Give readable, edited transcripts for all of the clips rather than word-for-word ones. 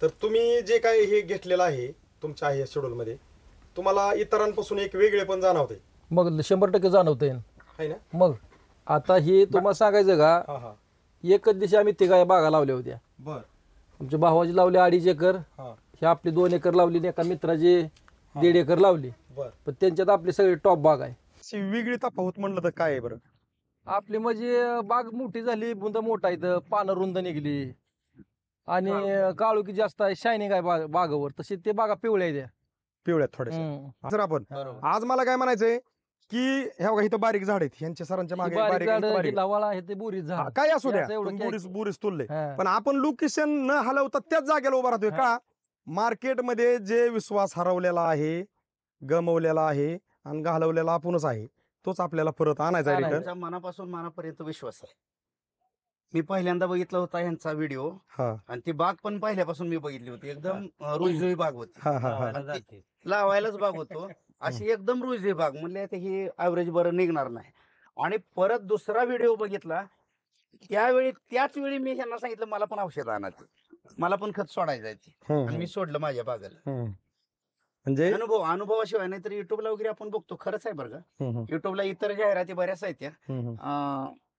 तर तुम्ही जे काही हे घेतलेलं आहे तुमच्या आहे शेड्यूल मध्ये, तुम्हाला इतरांपासून एक वेगळे पण जाणवते मग 100% जाणवतंय आहे ना? मग आता हे तुम्हाला सांगायचं का, हा हा. एकच दिवशी आम्ही तिघा बागा लावल्या होत्या. बर. आमच्या भावाची लावली 2.5 एकर, हा. हे आपली 2 एकर लावली आणि एका मित्राची 1.5 एकर लावली. बर. पण त्यांच्यात आपली सगळी टॉप बाग आहे. अशी वेगळी तफावत म्हणलं तर काय आहे बरं? आपली म्हणजे बाग मोठी झाली, बुंदा मोठा आहे, पानं रुंद निघली आणि काळुकी जास्त आहे, शायनिंग आहे बागावर. तशी ते बागा पिवळ्या आहेत. पिवळ्यात थोड्याशा. सर आपण आज मला काय म्हणायचंय की ह्या बघा इथं बारीक झाड आहेत, यांच्या सरांच्या मागे बारीक बारीक लवाळा आहे ते बोरी झाड काय असू द्या, असं एवढं तुम्ही काय- बोरीस तुलले, हा. पण आपण लोकेशन न हलवता त्याच जागेला उभा राहतोय का? मार्केटमध्ये जे विश्वास हरवलेला आहे, गमवलेला आहे आणि घालवलेला आपणच आहे, तोच आपल्याला परत आणायचा आहे रिटर्न. त्यांचा मनापासून मनापर्यंत विश्वास आहे. मी पहिल्यांदा बघितला होता यांचा व्हिडिओ हा आणि ती बाग पण पहिल्यापासून मी बघितली होती. एकदम रुजवी बाग होती, हा हा हा. आणि ती लावायलाच बाग होतो अशी एकदम रुजवी बाग. म्हणले आता ही ऍव्हरेज बरं निघणार नाही. आणि परत दुसरा व्हिडिओ बघितला, त्याच वेळी मी ह्यांना सांगितलं मला पण औषध आणायचं, मला पण खत सोडायचं आहे ते. आणि मी सोडलं माझ्या बागाला. म्हणजे अनुभवाशिवाय नाही तर युट्यूबला वगैरे आपण बघतो, खरंच आहे बरं का. युट्यूबला इतर जाहिराती बऱ्याच आहेत त्या,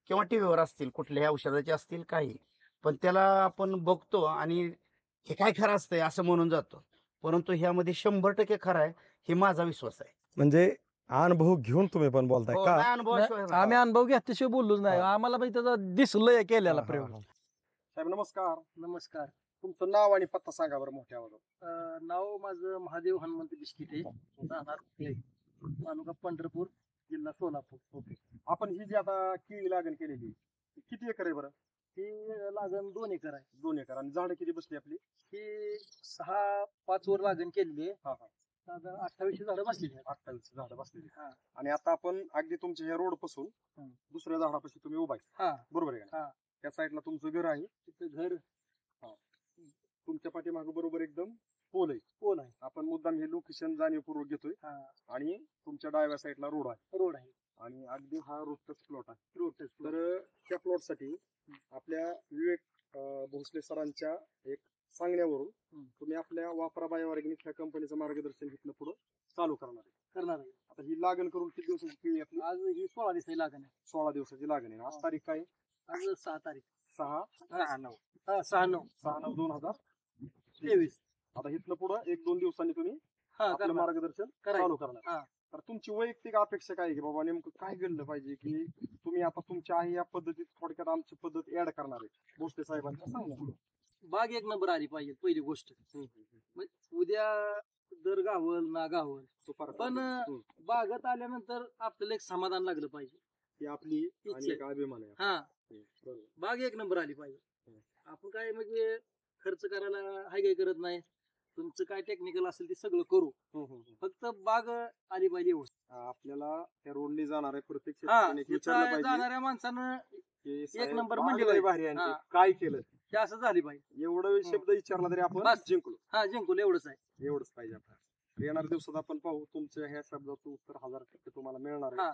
किंवा टीव्हीवर असतील, कुठल्याही औषधाचे असतील काही, पण त्याला आपण बघतो आणि हे काय खरं असतंय असं म्हणून जातो. परंतु ह्यामध्ये 100% खरं आहे, हे माझा विश्वास आहे. म्हणजे अनुभव घेऊन तुम्ही पण बोलताय हो, का? नाही अनुभवाशिवाय आम्ही अनुभव घेतल्याशिवाय बोललोच नाही. आम्हाला पण त्याचा दिसलंय केलेला प्रयोग. साहेब नमस्कार. नमस्कार. तुमचं नाव आणि पत्ता सांगा बरं मोठ्या आवाजात. नाव माझं महादेव हनुमंत बिस्किटे, राहणार तालुका पंढरपूर, जिल्हा सोलापूर. ओके. आपण ही जी आता केळी लागण केलेली किती एकर आहे बरं? ही लागण 2 एकर आहे. 2 एकर. आणि झाडं किती बसली आपली? ही 6-5 वर लागण केलेली आहे. हा हा. साधारण 28 झाडं बसलेली आहेत. 28 झाडं बसलेली. हा. आणि आता आपण अगदी तुमच्या ह्या रोड पासून दुसऱ्या झाडापाशी तुम्ही उभा आहे, हा बरोबर आहे का? हा. त्या साईडला तुमचं घर आहे, तिथं घर तुमच्या पाठीमागे बरोबर एकदम पोल आहे. पोल आहे. आपण मुद्दाम हे लोकेशन जाणीवपूर्वक घेतोय. हा. आणि तुमच्या डाव्या साईडला रोड आहे, रोड आहे. आणि अगदी हा रोडचाच प्लॉट आहे. रोड तर त्या प्लॉट साठी आपल्या विवेक भोसले सरांच्या एक सांगण्यावरून तुम्ही आपल्या वापरा बायोऑर्गॅनिक ह्या कंपनीचं मार्गदर्शन घेतलं पुढे चालू करणार आहे. आता ही लागण करून किती दिवसाची केळी आपली? आज ही 16 दिवसाची लागण आहे. 16 दिवसाची लागण आहे. आज तारीख काय? आज 6 तारीख. 6/9. 6/9/2023. आता इथलं पुढे 1-2 दिवसांनी तुम्ही आपलं मार्गदर्शन चालू करणार. तर तुमची वैयक्तिक अपेक्षा काय आहे की बाबा नेमकं काय घडलं पाहिजे की तुम्ही आता तुमच्या आहे या पद्धतीत थोडक्यात आमची पद्धत ऍड करणार आहे भोसले साहेबांच्या सांगा. बाग एक नंबर आली पाहिजे पहिली गोष्ट. उद्या दर गावल ना गावल, पण बागत आल्यानंतर आपल्याला एक समाधान लागलं पाहिजे. ही आपली आणि एक अभिमान आहे. हा, बाग एक नंबर आली पाहिजे. आपण काय म्हणजे खर्च करायला हाय काय करत नाही. तुमचं काय टेक्निकल असेल ते सगळं करू, फक्त बाग आली पाहिजे. आपल्याला त्या रोडने जाणाऱ्या प्रत्येक जाणाऱ्या माणसानं एक नंबर म्हणजे भारी आहे काय केलं हे असं झाली पाहिजे. एवढं शब्द विचारला तरी आपण जिंकलो. हा, जिंकलो एवढंच आहे. एवढंच पाहिजे आपल्याला. येणाऱ्या दिवसात आपण पाहू तुमच्या ह्या शब्दाचं उत्तर 1000% तुम्हाला मिळणार आहे.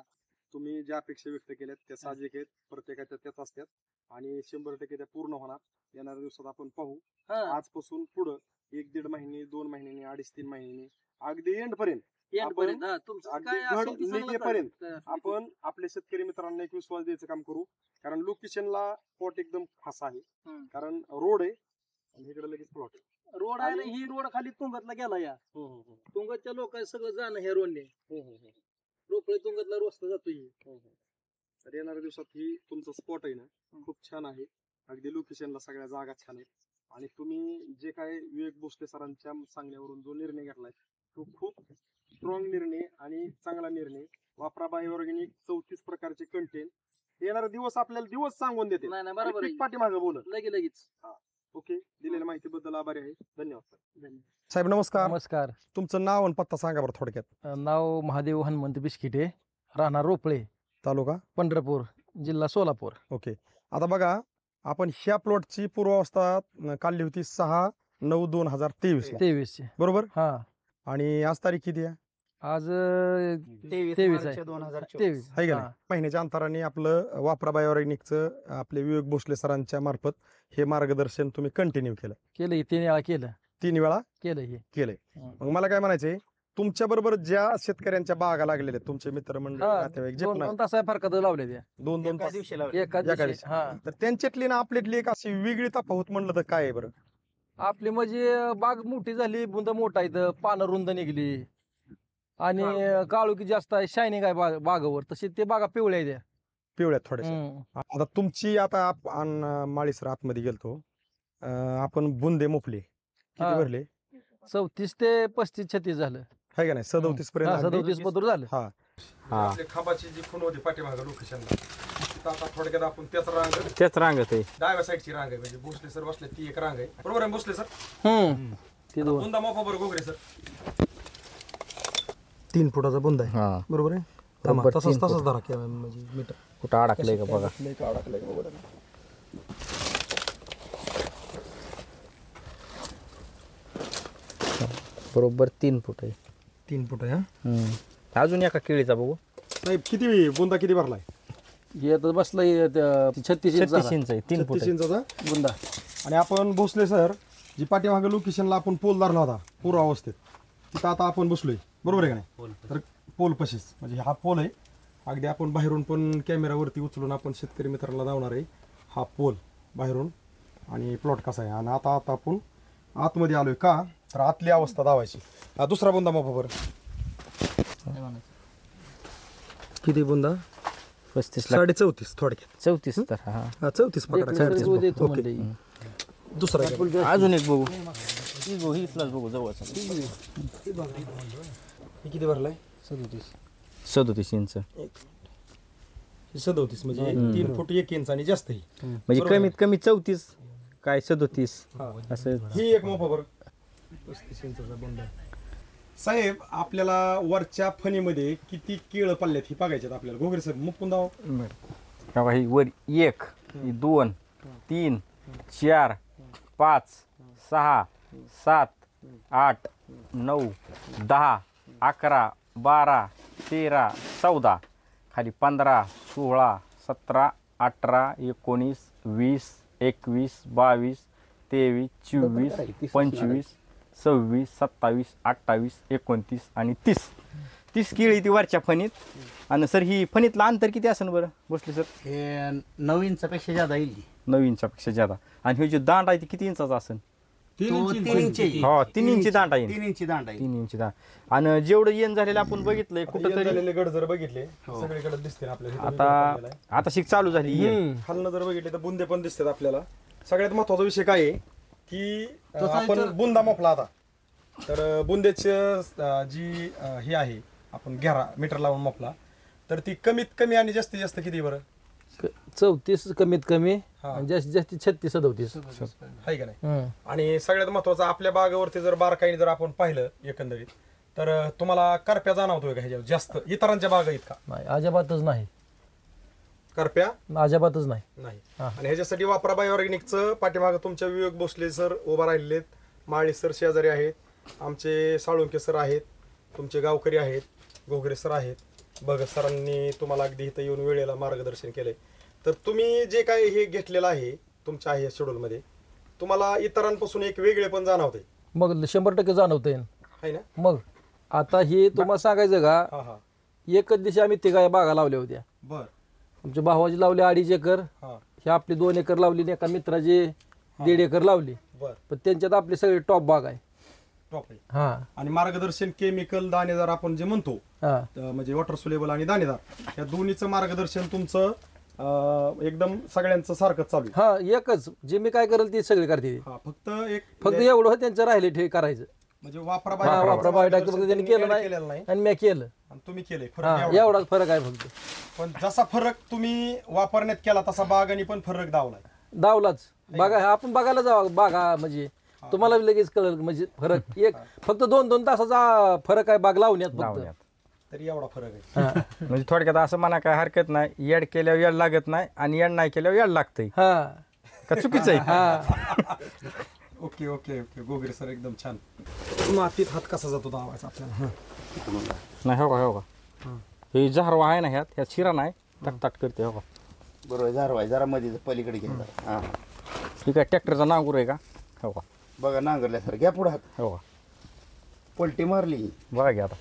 तुम्ही ज्या अपेक्षा व्यक्त केल्यात त्या साहजिक आहेत, प्रत्येकाच्या त्याच असतात आणि 100% त्या पूर्ण होणार. येणाऱ्या दिवसात आपण पाहू. आजपासून पुढं 1-1.5 महिने, 2 महिन्यांनी, 2.5-3 महिन्यांनी, अगदी एंड पर्यंत आपण आपल्या शेतकरी मित्रांना एक विश्वास द्यायचं काम करू. कारण लोकेशनला प्लॉट एकदम खास आहे, कारण रोड आहे आणि इकडे लगेच प्लॉट आहे. रोड आहे. ही रोड खाली तुंगतला गेला. या तुंगतच्या लोक सगळं जाणं ह्या रोडने. रोपळे तुंगतला रस्ता जातो. तर येणाऱ्या दिवसात ही तुमचं स्पॉट आहे ना, खूप छान आहे. अगदी लोकेशनला सगळ्या जागा छान आहेत. आणि तुम्ही जे काय विवेक भोसले सरांच्या सांगण्यावरून जो निर्णय घेतलाय तो खूप स्ट्रॉंग निर्णय आणि चांगला निर्णय. वापरा बायोऑर्गॅनिक 34 प्रकारचे कंटेन. येणारा दिवस आपल्याला दिवस सांगून देते. बरोबर, पाठीमागे बोलत लगेच. ओके. दिलेल्या माहितीबद्दल आभारी आहे. धन्यवाद साहेब. नमस्कार. नमस्कार. तुमचं नाव आणि पत्ता सांगा बरं थोडक्यात. नाव महादेव हनुमंत बिस्किटे, राहणार रोपळे, तालुका पंढरपूर, जिल्हा सोलापूर. ओके. आता बघा, आपण ह्या प्लॉटची पूर्वावस्था काढली होती 6/9/2023 बरोबर. हा. आणि आज तारीख किती आहे? आज 23 आहे 2024. आहे का नाही? महिन्याच्या अंतराने आपलं वापरा बायोऑर्गॅनिकचं आपले विवेक भोसले सरांच्या मार्फत हे मार्गदर्शन तुम्ही कंटिन्यू केलं. 3 वेळा केलं. 3 वेळा केलं हे केलंय. हं. मग मला काय म्हणायचंय, तुमच्या बरोबर ज्या शेतकऱ्यांच्या बागा लागलेल्या आहेत, तुमचे मित्रमंडळी हा, नातेवाईक जे दोन पण दोन तास फरकात लावले त्या 2-2 एका तास, दिवशी लावले. एका एका दिवशी दिवशी. हा. तर त्यांच्यातली ना आपल्यातली एक अशी वेगळी तफावत म्हणलं तर काय आहे बरं? आपली म्हणजे बाग मोठी झाली, बुंद मोठा इथं, पानं रुंद निघली आणि काळोखी जास्त आहे, शायनिंग आहे बागावर. तशी ते बागा पिवळ्या आहेत त्या. पिवळ्यात थोड्याशा. हम्म. आता तुमची आता माळीसर आतमध्ये गेलतो, आपण बुंदे मोपले किती हा. भरले 34 ते 35-36 झालं. आहे का नाही? 37 पर्यंत अगदी. 37 पत्र झालं. हा. आपल्या खांबाची जी खूण होती पाठीमागं लोकेशनला, तिथं आता थोडक्यात आपण त्याच रांग, त्याच रांगत आहे. डाव्या साईडची रांग आहे, म्हणजे भोसले सर बसले ती एक रांग आहे. बरोबर आहे भोसले सर? ते दोन बुंदा मोफा बरं घोगरे सर. 3 फुटाचा बुंदा आहे. हा. बरोबर आहे? बरोबर, तसंच 3 फूट. धरा केला म्हणजे मीटर. कुठं अडकलंय का बघा. बरोबर 3 फूट आहे. 3 फुट आहे. हा हम्म. अजून एका केळीचा बघू. साहेब किती बुंदा किती भरलाय? हे तर बसलंय 36 इंच 36 इंच आहे. 3 फूट 36 आहे. इंचाचा. बुंदा. आणि आपण भोसले सर जी पाठीमागं लोकेशनला आपण पोल धरला होता पूर्व अवस्थेत, तिथं आता आपण बसलोय. बरोबर आहे का नाही? तर पोल पशीच म्हणजे हा पोल आहे. अगदी आपण बाहेरून पण कॅमेरावरती उचलून आपण शेतकरी मित्रांना दावणार आहे हा पोल बाहेरून आणि प्लॉट कसा आहे. आणि आता आपण आतमध्ये आलोय का, तर आतली अवस्था दावायची. हा दुसरा बुंदा मापा बरं किती बुंदा? 35 लाख 34.5 थोडक्यात. 34 तर हा. हा 34 पकडा. 34. ओके. दुसरा घ्या. अजून एक बघू. ही बघू, ही इथलाच बघू जवळचा. हे किती भरलाय? 37 इंच. 37 म्हणजे 3 फूट 1 इंच आणि जास्त. म्हणजे कमीत कमी 34 काय 37 असं. ही एक मोफा बरं 35 इंचाचा बुंदा. साहेब आपल्याला वरच्या फणीमध्ये किती केळं पडल्यात ही बघायच्यात आपल्याला. घोगरे साहेब मुकून दाव. बघा, ही वर 1 ही 2 3 4 5 6 7 8 9 10 11 12 13 14 खाली 15 16 17 18 19 20 21 22 23 24 25 26 27 28 29 आणि 30 केळी ती वरच्या फणीत. आणि सर ही फणीतलं अंतर किती असेल बरं बसले सर? हे 9 इंचापेक्षा जादा येईल. 9 इंचापेक्षा जादा. आणि हे जे दांड आहे ते किती इंचाचा असेल? 3 इंच येईल. हो 3 इंची दांड आहे. 3 इंची दांड आहे. 3 इंची दांड. आणि जेवढं येण झालेलं आपण बघितलंय कुठंतरी झालेले गड जर बघितले सगळीकडे दिसते आपल्याला. आता शिक चालू झाली येण. खालनं जर बघितले तर बुंदे पण दिसतात आपल्याला. सगळ्यात महत्वाचा विषय काय आहे की आपण बुंदा मोपला आता, तर बुंदेचं जी हे आहे आपण 11 मीटर लावून मोपला, तर ती कमीत कमी आणि जास्तीत जास्त किती बरं? 34 कमीत कमी हा. आणि जास्तीत जास्त 36-37. आहे का नाही? आणि सगळ्यात महत्वाचं आपल्या बागेवरती जर बारकाईने जर आपण पाहिलं एकंदरीत, तर तुम्हाला करप्या जाणवतोय का ह्याच्यावर जास्त इतरांच्या बागा इतका? नाही, अजिबातच नाही. करप्या अजिबातच नाही. नाही. हा. आणि ह्याच्यासाठी वापरा बायोऑर्गॅनिकचं पाठीमागं तुमच्या विवेक भोसले सर उभा राहिलेत, माळी सर शेजारी आहेत, आमचे साळुंके सर आहेत, तुमचे गावकरी आहेत, घोगरे सर आहेत. भगत सरांनी तुम्हाला अगदी इथं येऊन वेळेला मार्गदर्शन केलंय. तर तुम्ही जे काही हे घेतलेलं आहे तुमच्या आहे शेड्यूलमध्ये, तुम्हाला इतरांपासून एक वेगळे पण जाणवते. मग 100% जाणवतंय. आहे ना? मग आता हे तुम्हाला सांगायचं का, हा हा. एकच दिवशी आम्ही तिघा बागा लावल्या होत्या. बर. आमच्या भावाची लावली 2.5 एकर, हा. हे आपली 2 एकर लावली आणि एका मित्राची 1.5 एकर लावली. बर. पण त्यांच्यात आपली सगळी टॉप बाग आहे. टॉप आहे. हा आणि मार्गदर्शन केमिकल दाणेदार आपण जे म्हणतो, हा. म्हणजे वॉटर सोलेबल आणि दाणेदार, या दोन्हीचं मार्गदर्शन तुमचं एकदम सगळ्यांचं सारखंच चालू आहे. हा एकच जे मी काय करेल ते सगळे करते. हा, फक्त एवढं त्यांचं राहिले ठे करायचं. म्हणजे वापरा वापरा बायोटाक फक्त त्यांनी केलं नाही आणि मी केलं आणि तुम्ही केलंय. हा, फरक एवढाच फरक आहे फक्त. पण जसा फरक तुम्ही वापरण्यात केला तसा बागांनी पण फरक दावलाय. दावलाच बागा आपण बघायला जावा बागा म्हणजे तुम्हाला लगेच कळेल म्हणजे फरक. एक फक्त 2-2 तासाचा फरक आहे बाग लावण्यात फक्त. तरी एवढा फरक आहे. म्हणजे थोडक्यात असं म्हणा काय हरकत नाही, येड केल्यावर येड लागत नाही आणि येड नाही केल्यावर येड लागतंय हा का चुकीचं आहे? हा ओके ओके ओके. गोगरे सर एकदम छान. मातीत हात कसा जातो दावायचा आपल्याला? नाही हो का हे जहरवा आहे ना ह्यात शिरा नाही तट करते हो का. बरोबर. जरा मध्ये पलीकडे घ्यायचा. हा ठीक आहे. ट्रॅक्टरचा नांगूर आहे का? हो का. बघा नांगरल्यासारखं घ्या पुढे हात हो पलटी मारली बघा की आता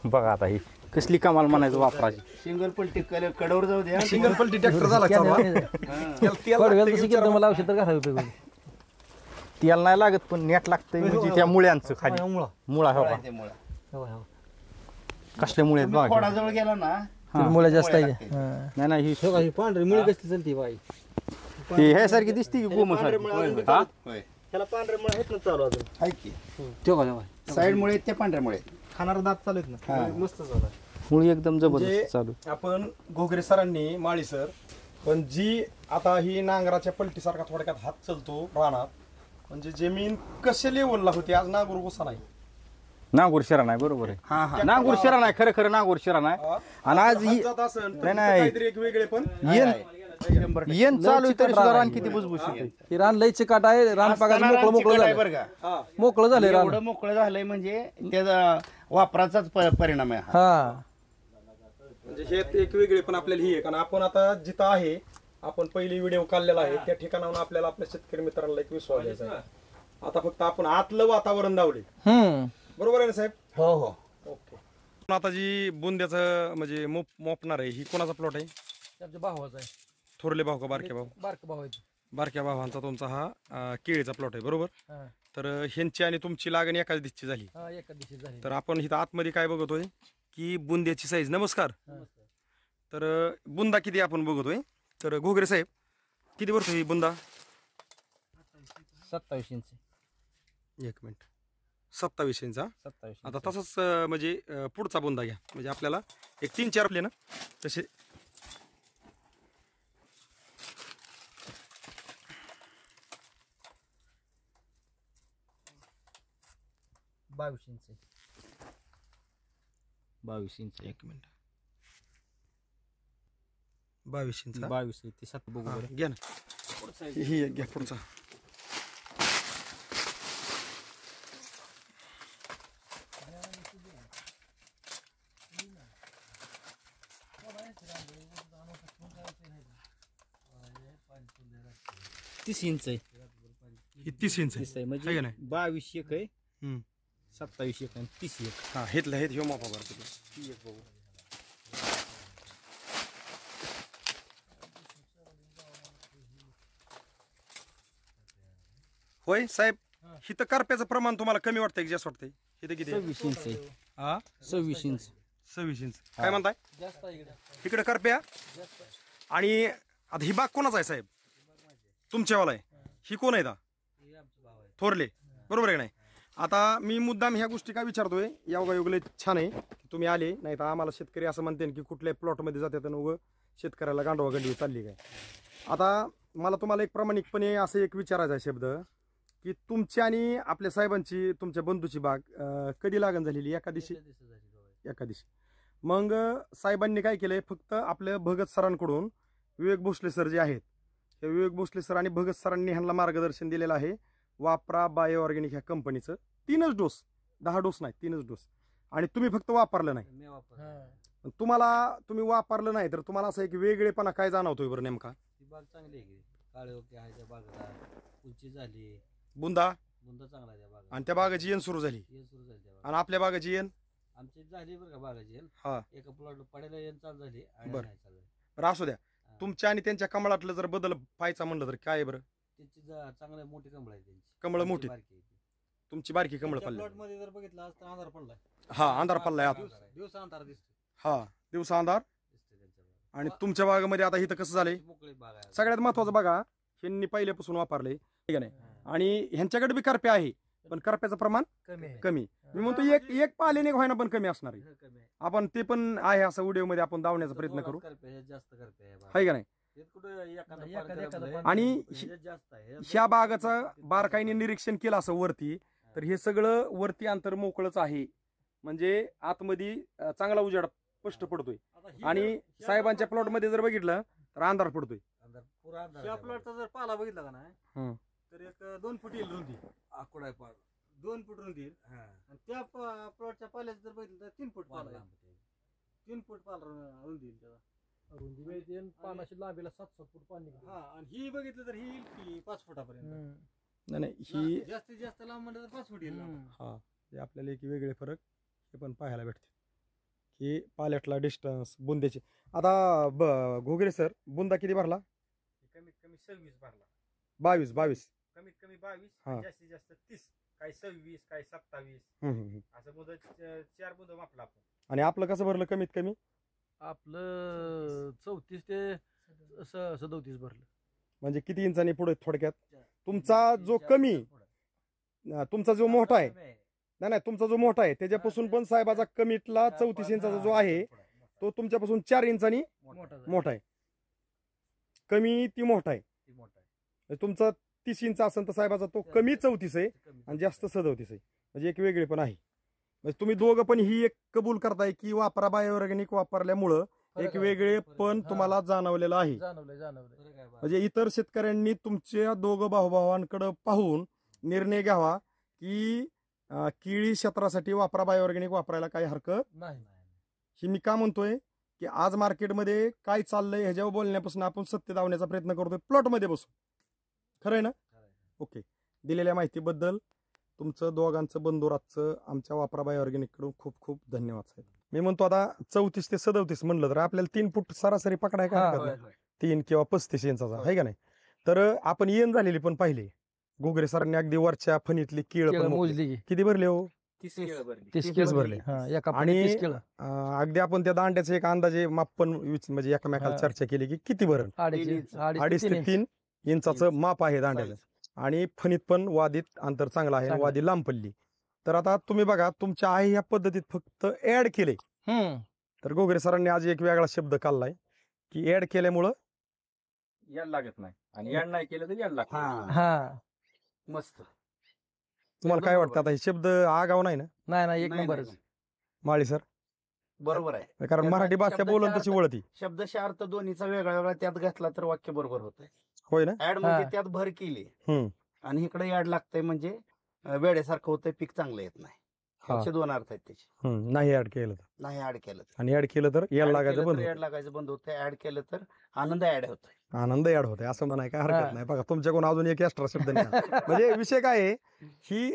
बघा आता ही कसली कमाल म्हणायचं वापराची. सिंगल पलटी कडावर जाऊ द्या सिंगल पलटी ट्रॅक्टर झाला चालू हा. त्याला तेल लागतं की विचारा मला औषध तर घालायला उपयोग होईल. तेल नाही लागत पण नेट लागतंय म्हणजे त्या मुळ्यांचं खाली मुळा हो का ते मुळा. कसले मुळे आहेत तुम्ही बघा. खोडाजवळ गेला ना मुळे जास्त आहे लागते. नाही नाही ही पांढरी मुळी कसली चलती बाई ती ह्यासारखी दिसते की गोमस होय, हा होय. त्याला पांढरे मुळे आहेत ना चालू अजून हाय की तेव्हा साईड मुळे आहेत, त्या पांढऱ्या मुळे खाणारा दात चालू आहेत ना हा. मस्त झाला. मुळी एकदम म्हणजे जबरदस्त चालू. आपण घोगरे सरांनी माळी सर पण जी आता ही नांगराच्या पलटीसारखा थोडक्यात हात चालतो रानात म्हणजे जमीन कशा लेवलला होती आज नांगूर गोसा नाही. नागोर शिरा नाही बरोबर आहे. हा हा नागोर शिरा नाही खरं खरं नागोर शिरा नाही. हा. आणि आज ही हात जात असेल तर नाही, नाही. काहीतरी एक वेगळे पण येन शंभर येन चालू आहे तरी सुद्धा रान किती बुजबुजीत आहे. ही रान लई चिकाट आहे रान पागाचं मोकळं मोकळं झालं बरं का हा मोकळं झालंय रान एवढं मोकळं झालंय म्हणजे त्याचा वापराचाच परिणाम आहे हा. हा म्हणजे हे एक वेगळे पण आपल्याला ही आहे कारण आपण आता जिथं आहे आपण पहिली व्हिडिओ काढलेला आहे त्या ठिकाणाहून आपल्याला आपल्या शेतकरी मित्रांना एक विश्वास द्यायचा आहे. आता फक्त आपण आतलं वातावरण दावले बरोबर आहे ना साहेब. हो हो ओके. आता जी बुंद्याचं म्हणजे मोपणार आहे ही कोणाचा प्लॉट आहे. आमच्या भावाचा आहे थोरले भाऊ का बारके भाऊ. बारक भाव आहे बारक्या भावांचा तुमचा हा केळीचा प्लॉट आहे बरोबर. हा. तर ह्यांची आणि तुमची लागण एकाच दिवशी झाली. हा एका दिवशी झाली तर आपण इथं आतमध्ये काय बघतोय की बुंद्याची साईज. नमस्कार. तर बुंदा किती आपण बघतोय. तर घोगरे साहेब किती भरतो ही बुंदा. 27 इंच. एक मिनिट 27 इंचा. 27 आता तसंच म्हणजे पुढचा बुंदा घ्या म्हणजे आपल्याला एक 3-4 आपले ना तसे. बावीस इंच. एक मिनिट 22 इंचा. 22 ते 7 बघू हा, बरं. घ्या ना ही एक घ्या पुढचा. तीस इंच आहे. ही 30 इंच 30 आहे आहे म्हणजे है का नाही. 22 एक आहे हम्म. 27 एक आणि 30 एक. हा हेतलं हे ह्यो मापा बरं किती. ही एक बघू. होय साहेब हिथं करप्याचं प्रमाण तुम्हाला कमी वाटतंय की जास्त वाटतंय. हिथं किती आहे? 26 इंच आहे. हा 26 इंच. 26 इंच. काय म्हणताय जास्त आहे इकडे इकडे करप्या. आणि आता ही बाग कोणाचा आहे साहेब. तुमच्यावाला आहे. ही कोण आहे थोरले बरोबर आहे का नाही. आता मी मुद्दाम ह्या गोष्टी काय विचारतोय योगायोगले छान आहे की तुम्ही आले नाही तर आम्हाला शेतकरी असं म्हणते की कुठल्याही प्लॉटमध्ये जातात आणि उगं शेतकऱ्याला गांडवा गंडवी चालली काय. आता मला तुम्हाला एक प्रामाणिकपणे असं एक विचारायचा आहे शब्द की तुमची आणि आपल्या साहेबांची तुमच्या बंधूची बाग कधी लागण झालेली. एका दिवशी. एका दिवशी. मग साहेबांनी काय केलंय फक्त आपल्या भगत सरांकडून विवेक भोसले सर जे आहेत हे विवेक भोसले सर आणि भगत सरांनी ह्यांना मार्गदर्शन दिलेलं आहे. वापरा बायो ऑर्गॅनिक ह्या कंपनीचं 3च डोस 10 डोस नाही 3च डोस. आणि तुम्ही फक्त वापरलं नाही. तुम्ही वापरलं नाही तर तुम्हाला असं एक वेगळेपणा काय जाणवतोय बरं नेमका. बाग चांगली आहे काळे ओके आहे त्या बागेला उंची झाली बुंदा बुंदा चांगला आहे त्या बागेला आणि त्या बागाची येण सुरू झाली येण सुरू झाली त्या आणि आपल्या बागाची येण आमची झाली बरं का बागाची येण. हा एका प्लॉट पडायला येण चालू झाली आणि बरं. नाही चालू झाली. बरं असू द्या. तुमच्या आणि त्यांच्या कमळातलं जर बदल पाहायचा म्हणलं तर काय आहे बरं. त्यांची चांगली मोठी कमळ आहे त्यांची. कमळ आमची मोठी. बारकी आहे ती. तुमची बारकी कमळ त्यांच्या पडली. प्लॉट मध्ये जर बघितलं आज तर अंधार पडलाय. हा अंधार पडलाय आत. दिवस अंधार दिसतो हा दिवसा अंधार. त्यांच्या बागेत. आणि तुमच्या बागामध्ये आता इथं कसं झालंय मोकळी बाग आहे. सगळ्यात महत्वाचं बघा ह्यांनी पहिल्यापासून वापरले ठीक आहे नाही. आणि ह्यांच्याकडे बी करप्या आहे पण करप्याचं प्रमाण कमी आहे. कमी. मी म्हणतो एक पाल्याने व्हायना पण कमी असणार आहे. कमी आहे. आपण ते पण आहे असं व्हिडिओ मध्ये आपण दावण्याचा प्रयत्न करू करपे हे जास्त करपे आहे बाग. आहे का नाही. हे कुठं एखादं पान आणि हे जास्त आहे. ह्या बागाचं बारकाईने निरीक्षण केलं असं वरती तर हे सगळं वरती अंतर मोकळच आहे म्हणजे आतमध्ये चांगला उजेड स्पष्ट पडतोय. आता ही आणि जर- साहेबांच्या प्लॉट मध्ये जर बघितलं तर अंधार पडतोय. अंधार पुरा अंधार आहे. प्लॉटचा जर पाला बघितला का नाही हम्म. तर एक 2 फूट येईल रुंदी आकुड आहे पाला 2 फूट रुंदी येईल. आणि त्या प्लॉटच्या पाल्याचं जर बघितलं तर 3 फूट पाला आहे. 3 फूट पाला रुंदी येईल त्याला. रुंदी पानाची लांबीला 7-7 फूट पाणी. हा आणि ही बघितलं तर ही येईल की 5 फुटापर्यंत. नाही नाही ही जास्तीत जास्त लांब म्हणलं तर 5 फूट येईल लांब. हा हे आपल्याला एक वेगळे फरक हे पण पाहायला भेटते की पायलटला डिस्टन्स बुंद्याची आता घोगरे सर बुंदा किती भरला कमीत कमी 26 भरला 22 कमीत कमी 22 हा. जास्तीत जास्त 30 काय 26 काय 27 हम्म. असं मुदत 4 मुदत मापला आपण. आणि आपलं कसं भरलं कमीत कमी आपलं 34 ते 37 भरलं. म्हणजे किती इंचांनी पुढे थोडक्यात तुमचा जो कमी तुमचा जो मोठा आहे नाही तुमचा जो मोठा आहे त्याच्यापासून पण साहेबाचा कमीतला 34 इंचाचा जो आहे तो तुमच्यापासून 4 इंचांनी मोठा आहे कमी ती मोठा आहे म्हणजे तुमचा 30 इंच असेल तर साहेबाचा तो कमी 34 आहे आणि जास्त 37 आहे म्हणजे एक वेगळे पण आहे म्हणजे तुम्ही दोघं पण ही एक कबूल करताय की वापरा बायोऑर्गॅनिक वापरल्यामुळं एक वेगळे पण तुम्हाला जाणवलेलं आहे जाणवलंय. म्हणजे इतर शेतकऱ्यांनी तुमच्या दोघं भाऊभावांकडे पाहून निर्णय घ्यावा की केळी क्षेत्रासाठी वापरा बायोऑर्गॅनिक वापरायला काही हरकत नाही. ही मी का म्हणतोय की आज मार्केटमध्ये काय चाललंय ह्याच्यावर बोलण्यापासून आपण सत्य दावण्याचा प्रयत्न करतोय प्लॉटमध्ये बसून खरं आहे ना ओके दिलेल्या माहितीबद्दल तुमचं दोघांचं बंधुराजचं आमच्या वापरा बायोऑर्गॅनिक कडून खूप खूप धन्यवाद साहेब. मी म्हणतो आता 34 ते 37 म्हणलं तर आपल्याला 3 फूट सरासरी पकडाय का हरकत नाही. 3 किंवा 35 इंचाचा आहे का नाही तर आपण येण झालेली पण पाहिली घोगरे सरांनी अगदी वरच्या फणीतली केळ पण मोजली. किती भरले हो 30 भरले आणि अगदी आपण त्या दांड्याचं एक अंदाजे माप पण म्हणजे एकमेकाला चर्चा केली की किती भरण 2.5 ते 3 इंचाचं माप आहे दांड्याचं आणि फणीत पण वादीत अंतर चांगलं आहे आणि वादी लांब पडली. तर आता तुम्ही बघा तुमच्या आहे ह्या पद्धतीत फक्त ऍड केले तर घोगरे सरांनी आज एक वेगळा शब्द काढलाय की ऍड केल्यामुळं याड लागत नाही आणि याड नाही केलं तर याड लागत. मस्त तुम्हाला काय वाटतं आता हे शब्द आगाव नाही ना नाही एक नंबर. माळी सर बरोबर आहे कारण मराठी भाषा बोलून तशी वळती शब्दशः अर्थ दोन्हीचा वेगळा वेगळा त्यात घातला तर वाक्य बरोबर होत होय ना ऍड म्हणजे त्यात भर केली हम्म. आणि इकडे ऍड लागतंय म्हणजे वेड्यासारखं होतंय पीक चांगलं येत नाही हा. असे 2 अर्थ आहेत त्याचे नाही ऍड केलं तर नाही ऍड केलं तर आणि ऍड केलं तर याड लागायचं बंद ऍड लागायचं बंद होतंय ऍड केलं तर आनंद ऍड होतोय आनंद ऍड होते असं म्हणाय काय हरकत नाही बघा तुमच्याकडून अजून एक एक्स्ट्रा शब्द नाही म्हणजे विषय काय आहे की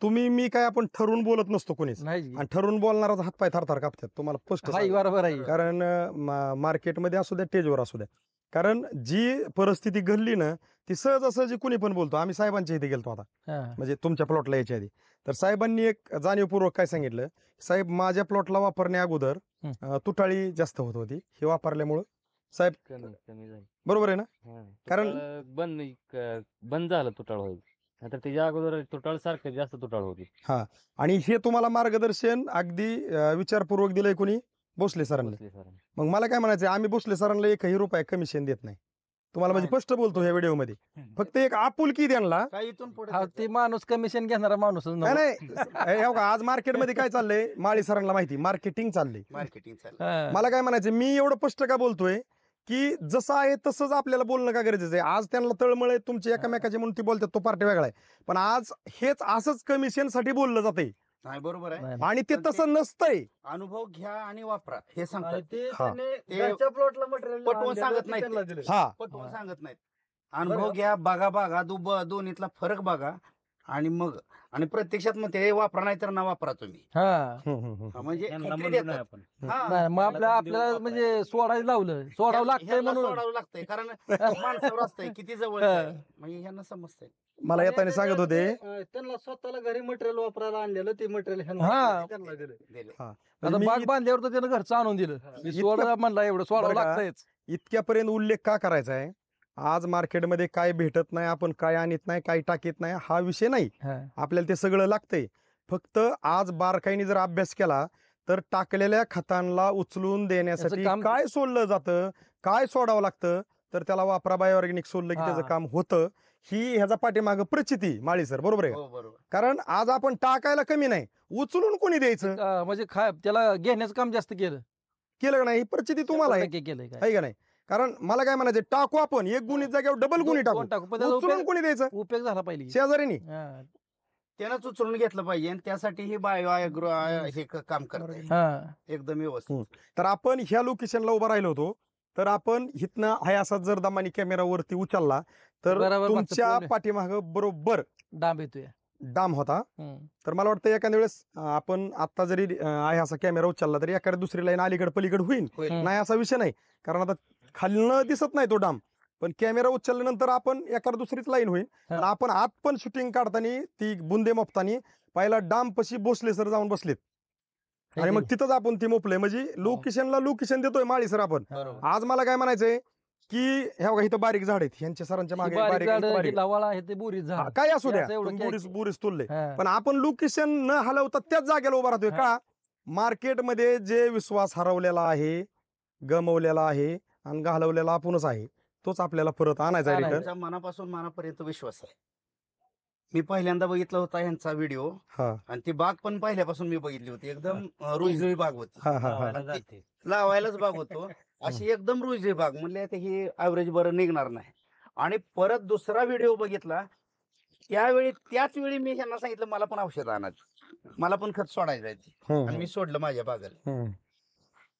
तुम्ही मी काय आपण ठरवून बोलत नसतो कोणीच नाही आणि ठरवून बोलणाराच हातपाय थरथर कापतात तुम्हाला स्पष्ट सांगतो. बरोबर आहे. कारण मार्केटमध्ये असू द्या टेजवर असू द्या कारण जी परिस्थिती घडली ना ती सहजासहजी कुणी पण बोलतो. आम्ही साहेबांच्या इथे गेलतो आता म्हणजे तुमच्या प्लॉटला यायच्या आधी तर साहेबांनी एक जाणीवपूर्वक काय सांगितलं साहेब माझ्या प्लॉटला वापरण्या अगोदर तुटाळी जास्त होत होती हे वापरल्यामुळं साहेब कमी झाली बरोबर आहे ना कारण बंद झालं तुटाळ होईल नाहीतर त्याच्या अगोदर तुटाळ सारखं जास्त तुटाळ होती. आणि हे तुम्हाला मार्गदर्शन अगदी विचारपूर्वक दिलंय कोणी भोसले सरांनी. मग मला काय म्हणायचं आम्ही भोसले सरांना 1ही रुपया कमिशन देत नाही तुम्हाला म्हणजे स्पष्ट बोलतो ह्या व्हिडिओमध्ये फक्त एक आपुलकी त्यांना काय इथून पुढे ते माणूस कमिशन घेणारा माणूस नाही हे बघा, आज मार्केटमध्ये काय चाललंय माळी सरांना माहिती मार्केटिंग चाललंय. मार्केटिंग चालू मला काय म्हणायचं मी एवढं स्पष्ट का बोलतोय की जसं आहे तसंच आपल्याला बोलणं का गरजेचं आहे. आज त्यांना तळमळे तुमचे एकामेकाचे म्हणून ती बोलतात तो पार्टी वेगळा आहे पण आज हेच असंच कमिशन साठी बोललं जातंय नाही बरोबर आहे आणि ते तसं नसतंय. अनुभव घ्या आणि वापरा हे सांगतात प्लॉटला मटेरियल पटवून सांगत नाहीत हा पटवून सांगत नाहीत अनुभव घ्या बघा दोन्हीतला फरक बघा आणि मग आणि प्रत्यक्षात मग ते वापरा नाही तर ना वापरा तुम्ही म्हणजे खात्री देतात. हा. मग आपल्याला म्हणजे सोडायला लावलं सोडावं लागतंय ह्यांना म्हणून सोडावं लागतंय कारण माणसावर असतंय किती जवळ म्हणजे ह्यांना समजतंय. मला येताना सांगत होते त्यांना स्वतःला घरी मटेरियल वापरायला आणलेलं ते मटेरियल त्यांना दिलं. दिले. आता मी बाग बांधल्यावर तर त्यानं घरचं आणून दिलं सोडा म्हणला एवढं सोडावं बरं का? लागतंयच. इतक्यापर्यंत उल्लेख का करायचा आहे आज मार्केटमध्ये काय भेटत नाही आपण काय आणत नाही काय टाकीत नाही हा विषय नाही आपल्याला ते सगळं लागतंय. फक्त आज बारकाईने जर अभ्यास केला तर टाकलेल्या खतांना उचलून देण्यासाठी काम- काय सोडलं जातं काय सोडावं लागतं तर त्याला वापरा बायोऑर्गॅनिक सोडलं की त्याचं काम होतं. ही ह्याचा पाठीमागं प्रचिती माळी सर बरोबर आहे का? हो बरोबर कारण आज आपण टाकायला कमी नाही उचलून कोणी द्यायचं म्हणजे त्याला घेण्याचं काम जास्त केलं केलं का नाही ही प्रचिती तुम्हाला आहे 100% केलंय काय. आहे का नाही. कारण मला काय म्हणायचं टाकू आपण एक गुणी जागेवर डबल गुणी टाकू दोन टाकू पण त्याचा उचलून कोणी द्यायचं उपयोग झाला पाहिजे. शेजारीनी हा. त्यानंच उचलून घेतलं पाहिजे आणि त्यासाठी हे बायो हे काम करताय हा. एकदम व्यवस्थित. तर आपण ह्या लोकेशनला उभा राहिलो होतो तर आपण इथनं हाय असा जर दमानी कॅमेरा वरती उचलला तर बरोबर तुमच्या बघतो, पाठीमाग बरोबर डांब येतोय. डाम होता. तर मला वाटतं एखाद्या वेळेस आपण आता जरी आहे असा कॅमेरा उचलला तरी एखाद्या दुसरी लाईन अलीकडे पलीकडे होईल, नाही असा विषय नाही. कारण आता खालनं दिसत नाही तो डाम, पण कॅमेरा उचलल्यानंतर आपण एखादा दुसरीच लाईन होईल. हा. आणि आपण आत पण शूटिंग काढताना ती बुंदे मापताना पहिला डाम पशी भोसले सर जाऊन बसलेत आणि मग तिथंच आपण ती मोपलंय. म्हणजे लोकेशन देतोय माळी सर आपण. आज मला काय म्हणायचंय की ह्या बघा इथं बारीक झाड आहेत, यांच्या सरांच्या मागे बारीक बारीक झाड, बारीक. लवाळा आहे ते बोरी हा, झाड. काय असू हे द्या असं एवढं तुम्ही काय- बुरीस तुलले, हा. पण आपण लोकेशन न हलवता त्याच जागेला उभा राहतोय. का मार्केटमध्ये जे विश्वास हरवलेला आहे, गमवलेला आहे आणि घालवलेला आपणच आहे, तोच आपल्याला परत आणायचा आहे आणायचा. रिटर्न. त्यांचा मनापासून मनापर्यंत विश्वास आहे. मी पहिल्यांदा बघितला होता यांचा व्हिडिओ हा आणि ती बाग पण पहिल्यापासून मी बघितली होती. एकदम रुईजुई बाग होती. हा हा हा आणि ती लावायलाच बाग होतो अशी एकदम रुईजुई बाग. म्हणले आता ही ऍव्हरेज बरं निघणार नाही. आणि परत दुसरा व्हिडिओ बघितला त्याच वेळी मी ह्यांना सांगितलं मला पण औषध आणायचं, मला पण खत सोडायचं आहे. हम्म, आणि मी सोडलं माझ्या बागेला. हम्म.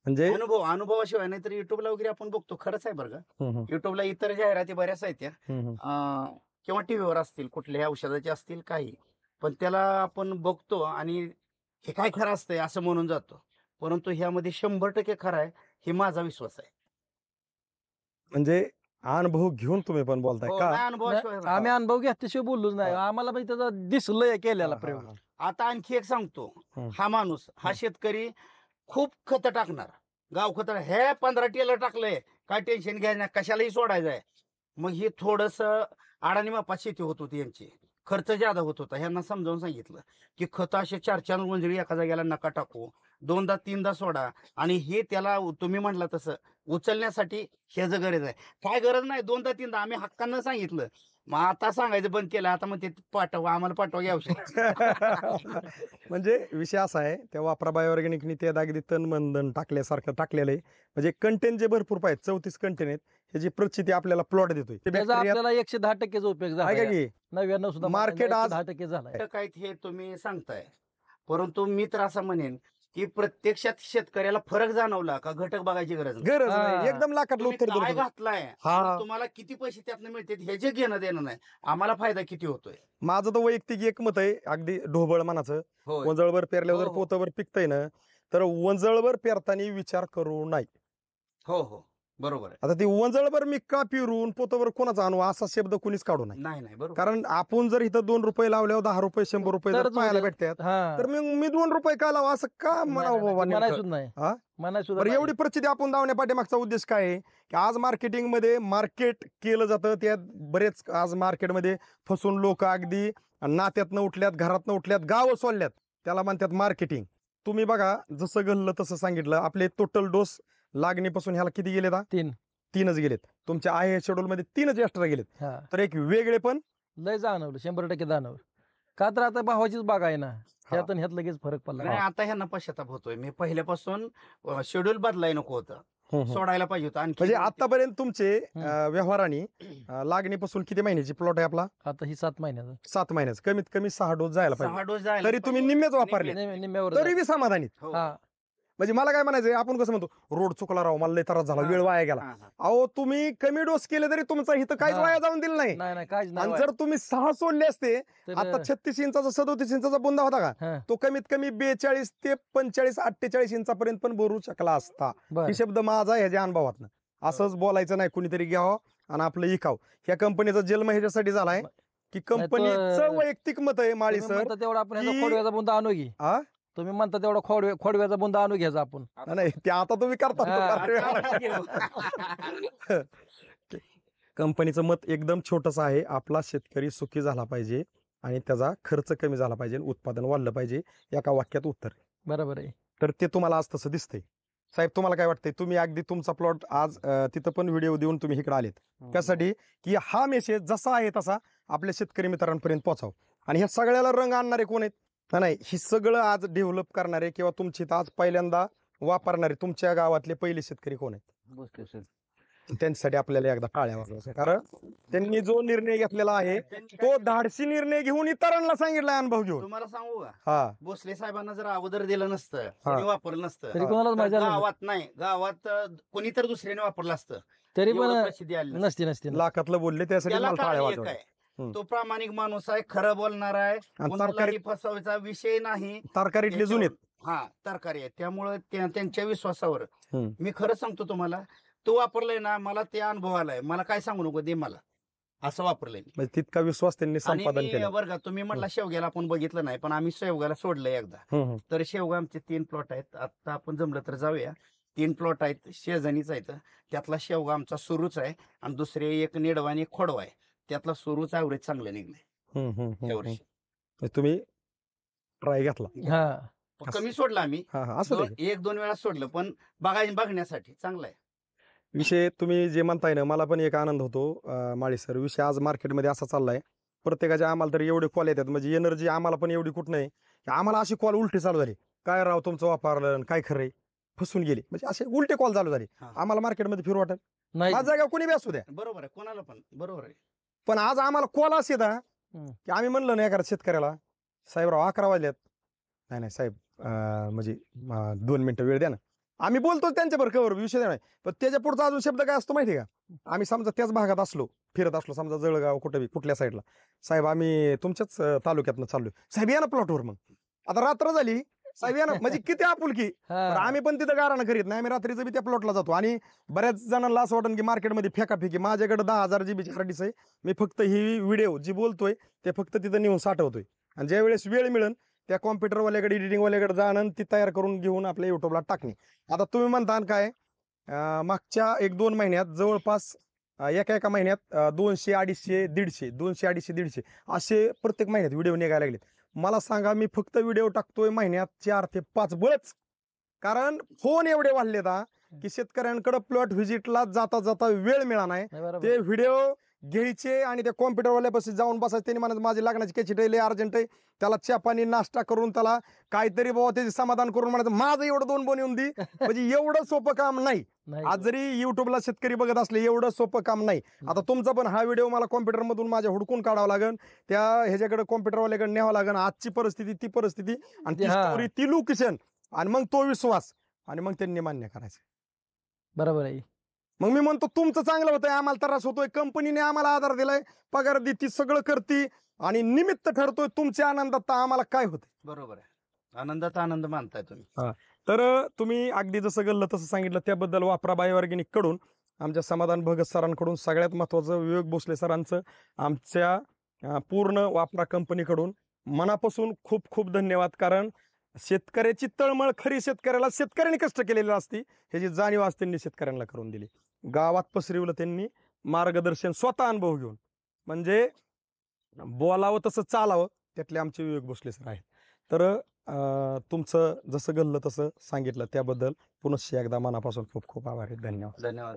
म्हणजे अनुभवाशिवाय नाही तर युट्यूबला वगैरे आपण बघतो, खरंच आहे बरं का. हम्म, युट्यूबला इतर जाहिराती बऱ्याच आहेत त्या, हम्म, किंवा टीव्हीवर असतील, कुठल्याही औषधाचे असतील काही, पण त्याला आपण बघतो आणि हे काय खरं असतंय असं म्हणून जातो. परंतु ह्यामध्ये 100% खरं आहे, हे माझा विश्वास आहे. म्हणजे अनुभव घेऊन तुम्ही पण बोलताय हो, का? नाही अनुभवाशिवाय नाही, आम्ही अनुभव घेतल्याशिवाय बोललोच नाही. आम्हाला पण त्याचा दिसलंय केलेला हा, प्रयोग. हा, आता आणखी एक सांगतो. हं. हा माणूस, हा शेतकरी खूप खत टाकणार, गाव खत हे 15 टेलर टाकलंय, काय टेन्शन घ्यायचं नाही, कशालाही सोडायचं आहे. मग हे थोडस अडाणी मापात शेती होत होती यांची, खर्च ज्यादा होत होता. ह्यांना समजावून सांगितलं की खत असे 4-4 मंजुरी एका जागेला नका टाकू, 2दा-3दा सोडा. आणि हे त्याला तुम्ही म्हटलं तसं उचलण्यासाठी ह्याच गरज आहे. काय गरज नाही, 2दा-3दा आम्ही हक्कानं सांगितलं. मग आता सांगायचं बंद केलं. आता मग ते पाठवा, आम्हाला पाठवा घ्या औषध. म्हणजे विषय असा आहे, त्या वापरा बायोऑर्गॅनिकनी ते अगदी तन मन धन टाकल्यासारखं टाकलेलं आहे. म्हणजे कंटेन जे भरपूर पाहिजे, 34 कंटेन आहेत, ह्याची प्रचिती आपल्याला प्लॉट देतोय. ते त्याचा bacteria- आपल्याला 110% उपयोग आहे का झाला. की 99 सुद्धा Market आज- 10% झालाय. काय हे तुम्ही सांगताय, परंतु मी तर असं म्हणेन की प्रत्यक्षात शेतकऱ्याला फरक जाणवला का घटक बघायची गरज नाही. गरज हा. नाही, एकदम लाखातलं तुम्ही उत्तर काय देतो. घातलाय हा. आणि तुम्हाला किती पैसे त्यातनं मिळतात हे जे घेणं देणं नाही, आम्हाला फायदा किती होतोय. माझं तर वैयक्तिक एक मत आहे, अगदी ढोबळ मनाचं. होय. वंजळवर पेरल्यावर हो, जर हो. पोतवर पिकतंय ना, तर वंजळवर पेरताना विचार करू नाही. हो हो बरोबर आहे. आता ती वंजळभर मी का पिरून पोतवर कोणाचा आणू असा शब्द कुणीच काढू नये. नाही बरोबर. कारण आपण जर इथं 2 रुपये लावल्यावर 10 रुपये 100 रुपये जर तरच पाहायला उद्या- भेटतात, हा. तर मग मी 2 रुपये का लावा असं का म्हणावं बाबा नेमकं? म्हणायचं नाही. हा? म्हणायचं सुद्धा बरं, नाही. एवढी प्रचिती आपण दावण्या पाठीमागचा उद्देश काय आहे की आज मार्केटिंगमध्ये मार्केट केलं जातं. त्यात बरेच आज मार्केटमध्ये फसून लोक अगदी नात्यातनं उठल्यात, घरातनं उठल्यात, गावं सोडल्यात, त्याला म्हणतात मार्केटिंग. तुम्ही बघा, जसं घडलं तसं सांगितलं. आपले टोटल डोस लागणीपासून ह्याला किती गेलेत? 3च गेलेत. तुमच्या आहे शेड्यूल मध्ये 3च एक्स्ट्रा गेलेत. हा. तर एक वेगळे पण लय जाणवलं, 100% जाणवलं. का तर आता भावाचीच बाग आहे ना, ह्यात आणि ह्यात लगेच फरक पडला. नाही, आता ह्यांना पश्चाताप होतोय. मी पहिल्यापासून शेड्यूल बदलाय नको होतं, सोडायला पाहिजे होतं. आणखी म्हणजे आतापर्यंत तुमचे व्यवहाराने लागणीपासून किती महिन्याची प्लॉट आहे आपला? आता ही 7 महिन्याचं 7 महिन्याचं. कमीत कमी 6 डोस जायला 6 पाहिजे. डोस जायला तरी तुम्ही निम्मेच वापरले, निम्म्यावर तरी बी समाधानी. हो. हा. म्हणजे मला काय म्हणायचं, आपण कसं म्हणतो रोड चुकला राव, मला लय त्रास झाला, वेळ वाया गेला. हा, हा. अहो, तुम्ही कमी डोस केले तरी तुमचा इथं काहीच हा. वाया जाऊन दिलं नाही. नाही काहीच आणि नाही. जर तुम्ही 6 सोडले असते, तर- आता 36 इंचाचा 37 इंचाचा बुंदा होता का, हा. तो कमीत कमी 42 ते 45 48 इंचापर्यंत पण भरू शकला असता. बरं. ही शब्द माझा आहे ह्याच्या अनुभवातनं. असंच बोलायचं नाही, कुणीतरी घ्यावं आणि आपलं इकाव. ह्या कंपनीचा जन्म ह्याच्यासाठी झालाय की कंपनीचं वैयक्तिक मत आहे माळी तुम्ही सर. म्हणता तेवढा आपण ह्याचा की- खोडव्याचा बुंदा आणू घे. हा? तुम्ही म्हणता तेवढा खोडव्याचा बुंदा आणू घ्यायचा आपण. नाही, ते आता तुम्ही करता. हा. कंपनीचं मत एकदम छोटस आहे. आपला शेतकरी सुखी झाला पाहिजे आणि त्याचा खर्च कमी झाला पाहिजे, उत्पादन वाढलं पाहिजे. एका वाक्यात उत्तर. बरोबर आहे. तर ते तुम्हाला आज तसं दिसतंय. साहेब, तुम्हाला काय वाटतंय? तुम्ही अगदी तुमचा प्लॉट आज तिथं पण व्हिडिओ देऊन तुम्ही इकडे आलेत त्यासाठी की हा मेसेज जसा आहे तसा आपल्या शेतकरी मित्रांपर्यंत पोहोचाव. आणि ह्या सगळ्याला रंग आणणारे कोण आहेत? नाही, ही सगळं आज डेव्हलप करणारे किंवा तुमची आज पहिल्यांदा वापरणारे तुमच्या गावातले पहिले शेतकरी कोण आहेत? त्यांच्यासाठी आपल्याला एकदा टाळ्या वाजवायच्या. कारण त्यांनी जो निर्णय घेतलेला आहे तो धाडसी निर्णय घेऊन इतरांना सांगितलाय अनुभव घेऊन. तुम्हाला सांगू का, हा भोसले साहेबांना जर अगोदर दिलं नसतं, कोणी वापरलं नसतं, तरी कोणालाच तर माहिती झालं नसतं. गावात नाही, गावात कोणी तर दुसऱ्याने वापरलं असतं, तरी पण एवढं प्रसिद्धी आली नसती. नसते लाखातलं बोलले त्यासाठी त्याला मला टाळ्या कारण एक वाजवल्या. आहे, तो प्रामाणिक माणूस आहे, खरं बोलणार आहे, कोणालाही तरकारी फसवायचा विषय नाही. तरकारीतले जुने हा तरकारी आहे, त्यामुळे त्यांच्या विश्वासावर हम्म. मी खरं सांगतो तुम्हाला, तो वापरलाय ना, मला ते अनुभव आलाय, मला काय सांगू नको दे मला, असं वापरलंय मी. म्हणजे तितका विश्वास त्यांनी आणि संपादन मी केलं. बरं का, तुम्ही म्हटलं शेवग्याला आपण बघितलं नाही, पण आम्ही शेवग्याला सोडलंय एकदा. हम्म. तर शेवगा आमचे 3 प्लॉट आहेत, आता आपण जमलं तर जाऊया. 3 प्लॉट आहेत, शेजानीच आहेत, त्यातला शेवगा आमचा सुरूच आहे, आणि दुसरे एक निडवा आणि एक खोडवा आहे, त्यातला सुरूच ॲव्हरेज चांगलं निघलंय हम्म, हम्म, हम्म, यावर्षी. म्हणजे तुम्ही ट्राय घेतला. हा कमी सोडलं आम्ही, हा हा असं दे. 1-2 वेळा सोडलं, पण बघण्यासाठी चांगलं आहे. विषय तुम्ही जे म्हणताय ना, मला पण एक आनंद होतो माळी सर. विषय आज मार्केटमध्ये असा चाललाय, प्रत्येकाच्या आम्हाला तरी एवढे कॉल येतात, म्हणजे एनर्जी आम्हाला पण एवढी कुठं नाही. आम्हाला अशी कॉल उलटी चालू झाली, काय राव तुमचं वापरलं काय खरंय, फसून गेली, म्हणजे असे उलटे कॉल चालू झाले. हा. आम्हाला मार्केटमध्ये फिरू वाटत नाही माझ्या जागा कोणी बी असू द्या, बरोबर आहे, कोणाला पण बरोबर आहे. पण आज आम्हाला कॉल असे येतात हम्म. की आम्ही म्हणलं नाही एखाद्या शेतकऱ्याला, साहेबराव 11 वाजल्यात, नाही साहेब म्हणजे 2 मिनिटं वेळ द्या ना, आम्ही बोलतो त्यांच्याबरोबर कवर विषय नाही, पण त्याच्या पुढचा अजून शब्द काय असतो माहिती का, आम्ही समजा त्याच भागात असलो, फिरत असलो, समजा जळगाव कुठे कुठल्या साईडला, साहेब आम्ही तुमच्याच तालुक्यातनं चाललोय, साहेब या ना प्लॉटवर. मग आता रात्र झाली, साहेब या ना, म्हणजे किती आपुलकी. पण हा आम्ही पण तिथं गाराणं करीत नाही, आम्ही रात्रीचं बी त्या प्लॉटला जातो. आणि बऱ्याच जणांना असं वाटतं की मार्केटमध्ये फेकाफेकी, माझ्याकडे 10,000 GB हार्ड डिस्क आहे, मी फक्त ही व्हिडिओ जी बोलतोय ते फक्त तिथं नेऊन साठवतोय, आणि ज्या वेळेस वेळ मिळेल त्या कॉम्प्युटरवाल्याकडे एडिटिंगवाल्याकडे जाणं आणि ती तयार करून घेऊन आपल्या युट्यूबला टाकणे. आता तुम्ही म्हणता काय, मागच्या 1-2 महिन्यात जवळपास एका महिन्यात 200, 250, 150, 200, 250, 150 असे प्रत्येक महिन्यात व्हिडिओ निघायला लागलेत. मला सांगा, मी फक्त व्हिडिओ टाकतोय महिन्यात 4 ते 5 बळच, कारण फोन एवढे वाढले की शेतकऱ्यांकडे प्लॉट व्हिजिटला जाता जाता वेळ मिळाला नाही. नाही बरोबर. ते व्हिडिओ घ्यायचे आणि त्या कॉम्प्युटरवाल्यापाशी जाऊन बसायचे, त्यांनी म्हणत माझी लग्नाची कॅचिट आहे, अर्जंट आहे, त्याला चहा पाणी नाश्ता करून त्याला काहीतरी बाबा त्याचे समाधान करून म्हणायचं माझं एवढं 2 बोन येऊन दे. म्हणजे एवढं सोपं काम नाही. नाही. आज जरी युट्यूबला शेतकरी बघत असले, एवढं सोपं काम नाही. आता तुमचा पण हा व्हिडिओ मला कॉम्प्युटर मधून माझ्या हुडकून काढावा लागेल, त्या ह्याच्याकडे कॉम्प्युटरवाल्याकडे न्यावं लागेल, आजची परिस्थिती, ती परिस्थिती, आणि ती हा. स्टोरी, ती लोकेशन, आणि मग तो विश्वास, आणि मग त्यांनी मान्य करायचं. बरोबर आहे. मग मी म्हणतो तुमचं चांगलं होतंय, आम्हाला त्रास होतोय, कंपनीने आम्हाला आधार दिलाय, पगार देती, सगळं करती, आणि निमित्त ठरतोय तुमच्या आनंदात, तर आम्हाला काय होतंय. बरोबर आहे, आनंदात आनंद मानताय तुम्ही. तर तुम्ही अगदी जसं गल्लं तसं सांगितलं, त्याबद्दल वापरा बायोऑर्गॅनिक कडून, आमच्या समाधान भगत सरांकडून, सगळ्यात महत्वाचं विवेक भोसले सरांचं, आमच्या पूर्ण वापरा कंपनीकडून मनापासून खूप खूप धन्यवाद. कारण शेतकऱ्याची तळमळ खरी शेतकऱ्याला, शेतकऱ्यांनी कष्ट केलेली असती, ह्याची जाणीव आज त्यांनी शेतकऱ्यांना करून दिली. गावात पसरवलं त्यांनी मार्गदर्शन, स्वतः अनुभव घेऊन, म्हणजे बोलावं तसं चालावं, त्यातले आमचे विवेक भोसले सर आहेत. तर तुमचं जसं गल्लं तसं सांगितलं त्याबद्दल पुनश्च एकदा मनापासून खूप खूप आभार आहे. धन्यवाद. धन्यवाद.